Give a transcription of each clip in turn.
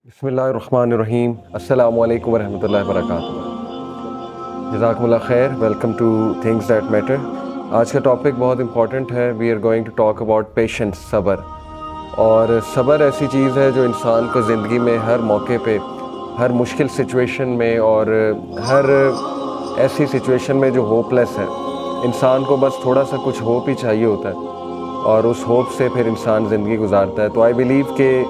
بسم اللہ الرحمن الرحیم السلام علیکم ورحمۃ اللہ وبرکاتہ. جزاکم اللہ خیر. Welcome to things that matter. آج کا ٹاپک بہت امپورٹنٹ ہے. We are going to talk about patience, صبر. اور صبر ایسی چیز ہے جو انسان کو زندگی میں ہر موقع پہ، ہر مشکل سچویشن میں اور ہر ایسی سچویشن میں جو ہوپ لیس ہے، انسان کو بس تھوڑا سا کچھ ہوپ ہی چاہیے ہوتا ہے اور اس ہوپ سے پھر انسان زندگی گزارتا ہے. تو آئی بلیو کہ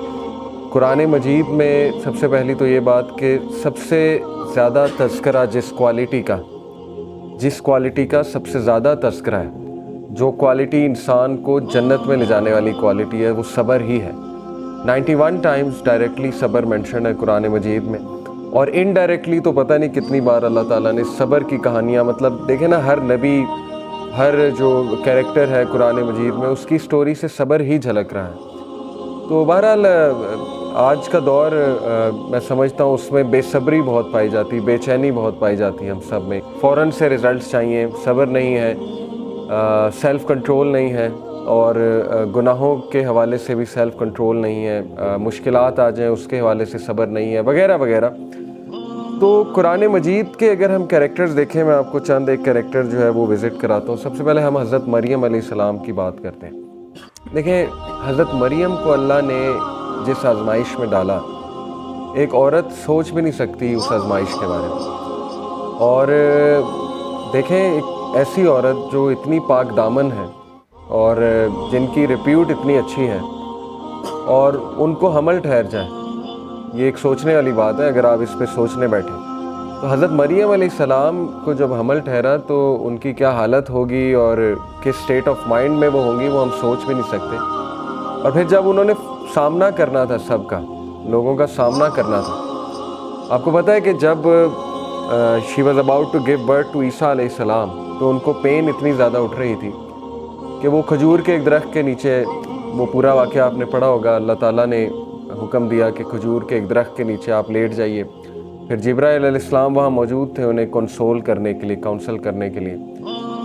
قرآن مجید میں سب سے پہلی تو یہ بات کہ سب سے زیادہ تذکرہ جس کوالٹی کا سب سے زیادہ تذکرہ ہے، جو کوالٹی انسان کو جنت میں لے جانے والی کوالٹی ہے، وہ صبر ہی ہے. 91 ٹائمز ڈائریکٹلی صبر مینشن ہے قرآن مجید میں، اور انڈائریکٹلی تو پتہ نہیں کتنی بار اللہ تعالیٰ نے صبر کی کہانیاں، مطلب دیکھیں نا، ہر نبی، ہر جو کیریکٹر ہے قرآن مجید میں، اس کی سٹوری سے صبر ہی جھلک رہا ہے. تو بہرحال آج کا دور میں سمجھتا ہوں اس میں بے صبری بہت پائی جاتی، بے چینی بہت پائی جاتی ہے ہم سب میں. فوراً سے رزلٹس چاہیے، صبر نہیں ہے، سیلف کنٹرول نہیں ہے، اور گناہوں کے حوالے سے بھی سیلف کنٹرول نہیں ہے، مشکلات آ جائیں اس کے حوالے سے صبر نہیں ہے، وغیرہ وغیرہ. تو قرآن مجید کے اگر ہم کیریکٹرز دیکھیں، میں آپ کو چند ایک کیریکٹر جو ہے وہ وزٹ کراتا ہوں. سب سے پہلے ہم حضرت مریم علیہ السلام کی بات کرتے ہیں. دیکھیں، حضرت مریم کو اللہ نے جس آزمائش میں ڈالا، ایک عورت سوچ بھی نہیں سکتی اس آزمائش کے بارے میں. اور دیکھیں، ایک ایسی عورت جو اتنی پاک دامن ہے اور جن کی ریپیوٹ اتنی اچھی ہے، اور ان کو حمل ٹھہر جائے، یہ ایک سوچنے والی بات ہے اگر آپ اس پہ سوچنے بیٹھیں. تو حضرت مریم علیہ السلام کو جب حمل ٹھہرا تو ان کی کیا حالت ہوگی اور کس سٹیٹ آف مائنڈ میں وہ ہوں گی، وہ ہم سوچ بھی نہیں سکتے. اور پھر جب انہوں نے سامنا کرنا تھا، سب کا، لوگوں کا سامنا کرنا تھا. آپ کو پتہ ہے کہ جب she was about to give birth to عیسیٰ علیہ السلام، تو ان کو پین اتنی زیادہ اٹھ رہی تھی کہ وہ کھجور کے ایک درخت کے نیچے، وہ پورا واقعہ آپ نے پڑھا ہوگا، اللہ تعالیٰ نے حکم دیا کہ کھجور کے ایک درخت کے نیچے آپ لیٹ جائیے. پھر جبرائیل علیہ السلام وہاں موجود تھے انہیں کنسول کرنے کے لیے، کاؤنسل کرنے کے لیے.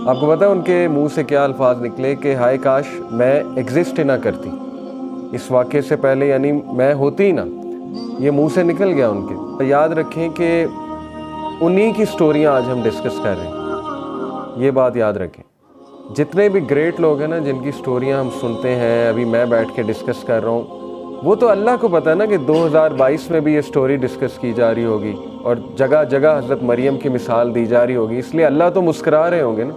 آپ کو پتہ ہے ان کے منہ سے کیا الفاظ نکلے کہ ہائے کاش میں ایگزسٹ ہی نہ کرتی اس واقعے سے پہلے، یعنی میں ہوتی ہی نہ. یہ منہ سے نکل گیا ان کے. یاد رکھیں کہ انہی کی سٹوریاں آج ہم ڈسکس کر رہے ہیں، یہ بات یاد رکھیں. جتنے بھی گریٹ لوگ ہیں نا، جن کی سٹوریاں ہم سنتے ہیں، ابھی میں بیٹھ کے ڈسکس کر رہا ہوں، وہ تو اللہ کو پتہ ہے نا کہ 2022 میں بھی یہ سٹوری ڈسکس کی جا رہی ہوگی اور جگہ جگہ حضرت مریم کی مثال دی جا رہی ہوگی. اس لیے اللہ تو مسکرا رہے ہوں گے نا.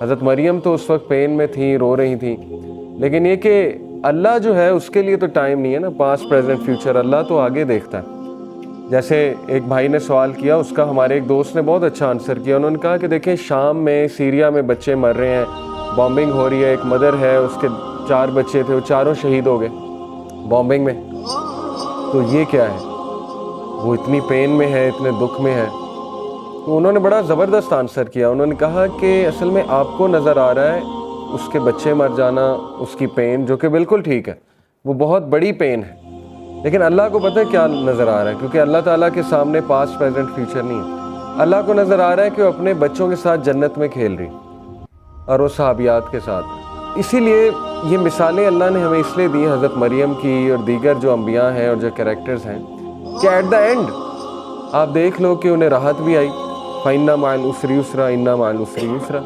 حضرت مریم تو اس وقت پین میں تھیں، رو رہی تھیں، لیکن یہ کہ اللہ جو ہے اس کے لیے تو ٹائم نہیں ہے نا، پاسٹ پریزنٹ فیوچر، اللہ تو آگے دیکھتا ہے. جیسے ایک بھائی نے سوال کیا، اس کا ہمارے ایک دوست نے بہت اچھا آنسر کیا. انہوں نے کہا کہ دیکھیں، شام میں، سیریا میں بچے مر رہے ہیں، بامبنگ ہو رہی ہے. ایک مدر ہے، اس کے 4 بچے تھے، وہ چاروں شہید ہو گئے بامبنگ میں. تو یہ کیا ہے؟ وہ اتنی پین میں ہے، اتنے دکھ میں ہے. تو انہوں نے بڑا زبردست آنسر کیا. انہوں نے کہا کہ اصل میں آپ کو نظر آ رہا ہے اس کے بچے مر جانا، اس کی پین، جو کہ بالکل ٹھیک ہے، وہ بہت بڑی پین ہے. لیکن اللہ کو پتہ ہے کیا نظر آ رہا ہے، کیونکہ اللہ تعالیٰ کے سامنے پاسٹ پریزنٹ فیوچر نہیں ہے. اللہ کو نظر آ رہا ہے کہ وہ اپنے بچوں کے ساتھ جنت میں کھیل رہی، اور وہ صحابیات کے ساتھ. اسی لیے یہ مثالیں اللہ نے ہمیں اس لیے دی، حضرت مریم کی اور دیگر جو انبیاء ہیں اور جو کریکٹرز ہیں، کہ ایٹ دا اینڈ آپ دیکھ لو کہ انہیں راحت بھی آئی. فَإِنَّ مَعَ الْعُسْرِ يُسْرًا إِنَّ مَعَ الْعُسْرِ يُسْرًا.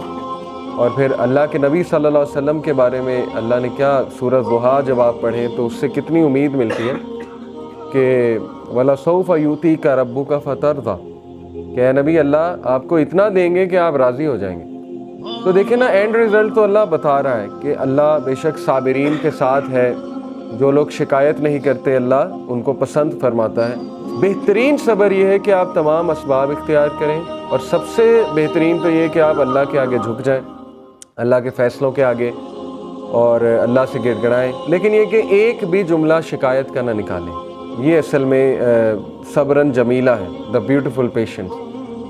اور پھر اللہ کے نبی صلی اللہ علیہ وسلم کے بارے میں اللہ نے کیا، سورہ ضحیٰ جب آپ پڑھیں تو اس سے کتنی امید ملتی ہے کہ وَلَسَوْفَ يُؤْتِيكَ رَبُّكَ فَتَرْضَىٰ، کہ اے نبی، اللہ آپ کو اتنا دیں گے کہ آپ راضی ہو جائیں گے. تو دیکھیں نا، اینڈ رزلٹ تو اللہ بتا رہا ہے کہ اللہ بے شک صابرین کے ساتھ ہے. جو لوگ شکایت نہیں کرتے، اللہ ان کو پسند فرماتا ہے. بہترین صبر یہ ہے کہ آپ تمام اسباب اختیار کریں، اور سب سے بہترین تو یہ کہ آپ اللہ کے آگے جھک جائیں، اللہ کے فیصلوں کے آگے، اور اللہ سے گڑ گڑائیں. لیکن یہ کہ ایک بھی جملہ شکایت کا نہ نکالیں. یہ اصل میں صبرن جمیلہ ہے، دا بیوٹیفل پیشنس،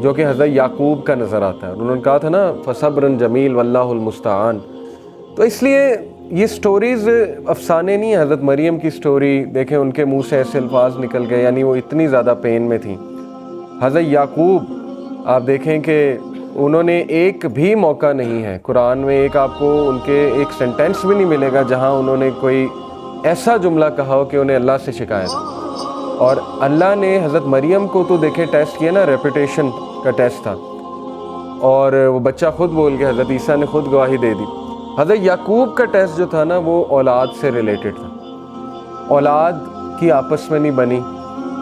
جو کہ حضرت یعقوب کا نظر آتا ہے. انہوں نے کہا تھا نا، فصبرن جمیل واللہ المستعان. تو اس لیے یہ سٹوریز افسانے نہیں ہیں. حضرت مریم کی سٹوری دیکھیں، ان کے منہ سے ایسے الفاظ نکل گئے، یعنی وہ اتنی زیادہ پین میں تھیں. حضرت یعقوب آپ دیکھیں کہ انہوں نے ایک بھی موقع نہیں ہے قرآن میں، ایک آپ کو ان کے ایک سینٹینس بھی نہیں ملے گا جہاں انہوں نے کوئی ایسا جملہ کہا ہو کہ انہیں اللہ سے شکایت. اور اللہ نے حضرت مریم کو تو دیکھیں ٹیسٹ کیا نا، ریپیٹیشن کا ٹیسٹ تھا، اور وہ بچہ خود بول گیا، حضرت عیسیٰ نے خود گواہی دے دی۔ حضرت یعقوب کا ٹیسٹ جو تھا نا وہ اولاد سے ریلیٹڈ تھا، اولاد کی آپس میں نہیں بنی،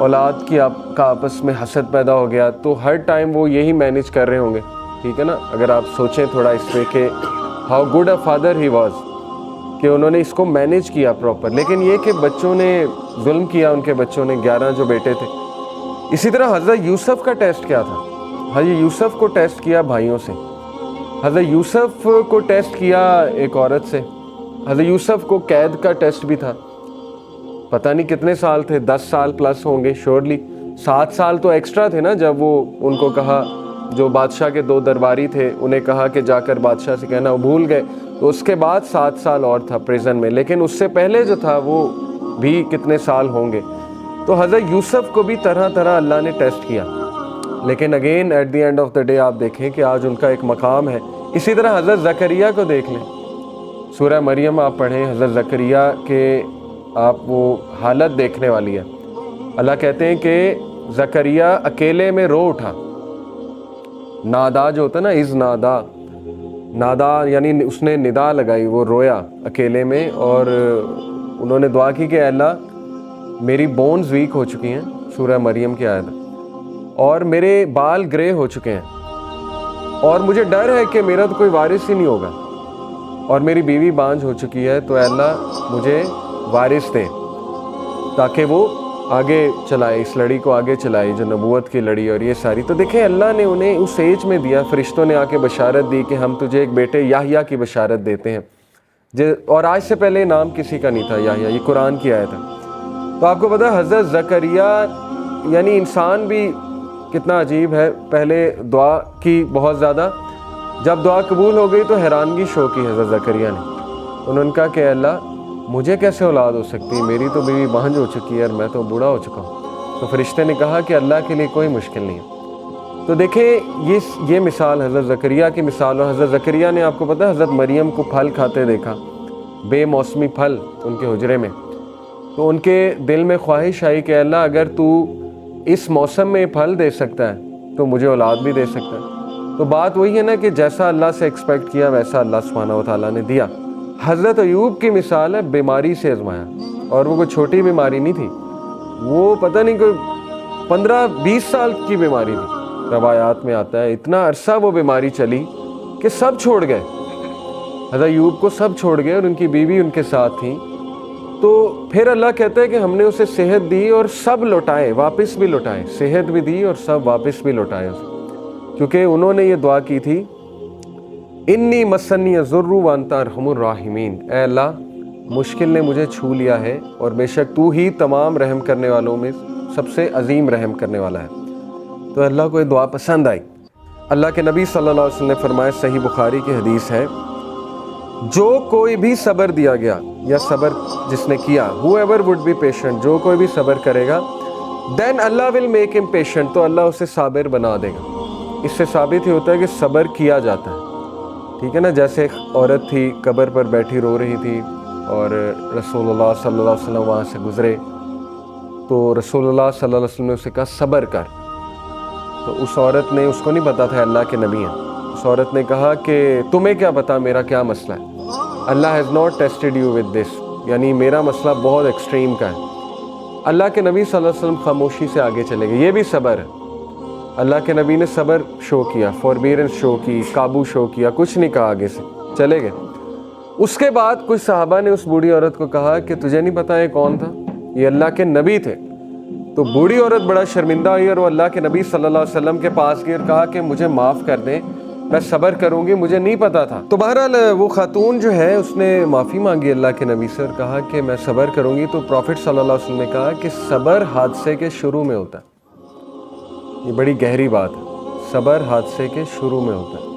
اولاد کی کا آپس میں حسد پیدا ہو گیا، تو ہر ٹائم وہ یہی مینیج کر رہے ہوں گے، ٹھیک ہے نا، اگر آپ سوچیں تھوڑا اس پہ کہ how good a father he was, کہ انہوں نے اس کو مینیج کیا پراپر، لیکن یہ کہ بچوں نے ظلم کیا، ان کے بچوں نے، 11 جو بیٹے تھے۔ اسی طرح حضرت یوسف کا ٹیسٹ کیا تھا؟ حضرت یوسف کو ٹیسٹ کیا بھائیوں سے، حضرت یوسف کو ٹیسٹ کیا ایک عورت سے، حضرت یوسف کو قید کا ٹیسٹ بھی تھا، پتہ نہیں کتنے سال تھے، 10 سال پلس ہوں گے شیورلی، 7 سال تو ایکسٹرا تھے نا، جب وہ ان کو کہا، جو بادشاہ کے 2 درباری تھے انہیں کہا کہ جا کر بادشاہ سے کہنا، وہ بھول گئے، تو اس کے بعد 7 سال اور تھا پریزن میں، لیکن اس سے پہلے جو تھا وہ بھی کتنے سال ہوں گے۔ تو حضرت یوسف کو بھی طرح طرح اللہ نے ٹیسٹ کیا، لیکن again at the end of the day آپ دیکھیں کہ آج ان کا ایک مقام ہے۔ اسی طرح حضرت زکریا کو دیکھ لیں، سورہ مریم آپ پڑھیں، حضرت زکریا کے آپ وہ حالت دیکھنے والی ہے۔ اللہ کہتے ہیں کہ زکریا اکیلے میں رو اٹھا، نادا جو ہوتا ہے نا، از نادا، نادا یعنی اس نے ندا لگائی، وہ رویا اکیلے میں، اور انہوں نے دعا کی کہ اے اللہ میری بونز ویک ہو چکی ہیں، سورہ مریم کی آیت، اور میرے بال گرے ہو چکے ہیں، اور مجھے ڈر ہے کہ میرا تو کوئی وارث ہی نہیں ہوگا، اور میری بیوی بانجھ ہو چکی ہے، تو اے اللہ مجھے وارث دے تاکہ وہ آگے چلائے، اس لڑی کو آگے چلائے جو نبوت کی لڑی اور یہ ساری۔ تو دیکھیں اللہ نے انہیں اس ایج میں دیا، فرشتوں نے آ کے بشارت دی کہ ہم تجھے ایک بیٹے یحییٰ کی بشارت دیتے ہیں، اور آج سے پہلے نام کسی کا نہیں تھا یحییٰ، یہ قرآن کی آیت ہے۔ تو آپ کو پتہ ہے حضرت زکریا یعنی انسان بھی کتنا عجیب ہے، پہلے دعا کی بہت زیادہ، جب دعا قبول ہو گئی تو حیرانگی شو کی حضرت زکریا نے، انہوں نے کہا کہ اللہ مجھے کیسے اولاد ہو سکتی ہے، میری تو بیوی بانجھ ہو چکی ہے اور میں تو بوڑھا ہو چکا ہوں۔ تو فرشتے نے کہا کہ اللہ کے لیے کوئی مشکل نہیں ہے۔ تو دیکھیں یہ مثال حضرت زکریا کی مثال، اور حضرت زکریا نے آپ کو پتہ ہے حضرت مریم کو پھل کھاتے دیکھا، بے موسمی پھل ان کے حجرے میں، تو ان کے دل میں خواہش آئی کہ اللہ اگر تو اس موسم میں پھل دے سکتا ہے تو مجھے اولاد بھی دے سکتا ہے۔ تو بات وہی ہے نا کہ جیسا اللہ سے ایکسپیکٹ کیا ویسا اللہ سبحانہ و تعالیٰ نے دیا۔ حضرت ایوب کی مثال ہے، بیماری سے آزمایا، اور وہ کوئی چھوٹی بیماری نہیں تھی، وہ پتہ نہیں کوئی 15-20 سال کی بیماری تھی، روایات میں آتا ہے اتنا عرصہ وہ بیماری چلی کہ سب چھوڑ گئے، حضرت ایوب کو سب چھوڑ گئے، اور ان کی بیوی ان کے ساتھ تھیں۔ تو پھر اللہ کہتا ہے کہ ہم نے اسے صحت دی اور سب لوٹائے، واپس بھی لوٹائے، صحت بھی دی اور سب واپس بھی لوٹائے اسے، کیونکہ انہوں نے یہ دعا کی تھی، انی مسنی الضر وانت ارحم الراحمین، اے اللہ مشکل نے مجھے چھو لیا ہے اور بے شک تو ہی تمام رحم کرنے والوں میں سب سے عظیم رحم کرنے والا ہے۔ تو اللہ کو یہ دعا پسند آئی۔ اللہ کے نبی صلی اللہ علیہ وسلم نے فرمایا، صحیح بخاری کی حدیث ہے، جو کوئی بھی صبر دیا گیا یا صبر جس نے کیا، whoever would be patient، جو کوئی بھی صبر کرے گا، then Allah will make him patient، تو اللہ اسے صابر بنا دے گا۔ اس سے ثابت ہی ہوتا ہے کہ صبر کیا جاتا ہے، ٹھیک ہے نا۔ جیسے ایک عورت تھی قبر پر بیٹھی رو رہی تھی، اور رسول اللہ صلی اللہ علیہ وسلم وہاں سے گزرے، تو رسول اللہ صلی اللہ علیہ وسلم نے اسے کہا صبر کر، تو اس عورت نے، اس کو نہیں پتا تھا اللہ کے نبی ہیں، اس عورت نے کہا کہ تمہیں کیا پتا میرا کیا مسئلہ ہے، اللہ has not tested you with this, یعنی میرا مسئلہ بہت ایکسٹریم کا ہے۔ اللہ کے نبی صلی اللہ علیہ وسلم خاموشی سے آگے چلے گئے، یہ بھی صبر ہے۔ اللہ کے نبی نے صبر شو کیا، فوربیرنس شو کی، قابو شو کیا، کچھ نہیں کہا، آگے سے چلے گئے۔ اس کے بعد کچھ صحابہ نے اس بوڑھی عورت کو کہا کہ تجھے نہیں پتا یہ کون تھا، یہ اللہ کے نبی تھے۔ تو بوڑھی عورت بڑا شرمندہ ہوئی اور وہ اللہ کے نبی صلی اللہ علیہ وسلم کے پاس گئی اور کہا کہ مجھے معاف کر دیں، میں صبر کروں گی، مجھے نہیں پتا تھا۔ تو بہرحال وہ خاتون جو ہے اس نے معافی مانگی اللہ کے نبی سے اور کہا کہ میں صبر کروں گی۔ تو پروفٹ صلی اللہ علیہ وسلم نے کہا کہ صبر حادثے کے شروع میں ہوتا ہے، یہ بڑی گہری بات ہے، صبر حادثے کے شروع میں ہوتا ہے۔